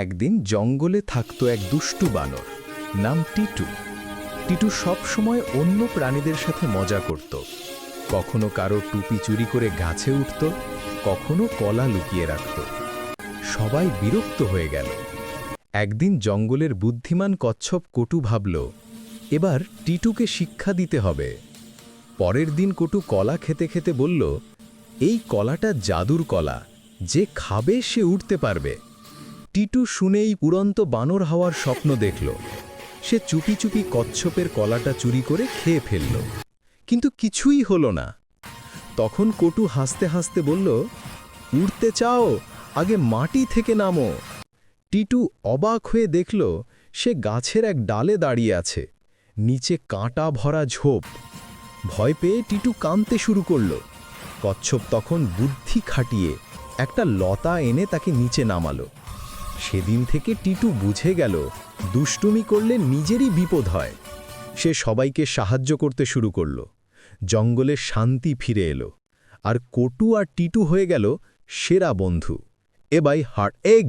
একদিন জঙ্গলে থাকত এক দুষ্টু বানর, নাম টিটু। টিটু সব সময় অন্য প্রাণীদের সাথে মজা করত। কখনো কারো টুপি চুরি করে গাছে উঠত, কখনো কলা লুকিয়ে রাখত। সবাই বিরক্ত হয়ে গেল। একদিন জঙ্গলের বুদ্ধিমান কচ্ছপ কটু ভাবল, এবার টিটুকে শিক্ষা দিতে হবে। পরের দিন কটু কলা খেতে খেতে বলল, এই কলাটা জাদুর কলা, যে খাবে সে উঠতে পারবে। টিটু শুনেই উড়ন্ত বানর হওয়ার স্বপ্ন দেখল। সে চুপি চুপি কচ্ছপের কলাটা চুরি করে খেয়ে ফেলল, কিন্তু কিছুই হলো না। তখন কটু হাসতে হাসতে বলল, উড়তে চাও, আগে মাটি থেকে নামো। টিটু অবাক হয়ে দেখল, সে গাছের এক ডালে দাঁড়িয়ে আছে, নিচে কাঁটা ভরা ঝোপ। ভয় পেয়ে টিটু কাঁদতে শুরু করল। কচ্ছপ তখন বুদ্ধি খাটিয়ে একটা লতা এনে তাকে নিচে নামালো। সেদিন থেকে টিটু বুঝে গেল, দুষ্টুমি করলে নিজেরই বিপদ হয়। সে সবাইকে সাহায্য করতে শুরু করল। জঙ্গলে শান্তি ফিরে এলো, আর কটু আর টিটু হয়ে গেল সেরা বন্ধু। এবাই হার্ট এগ।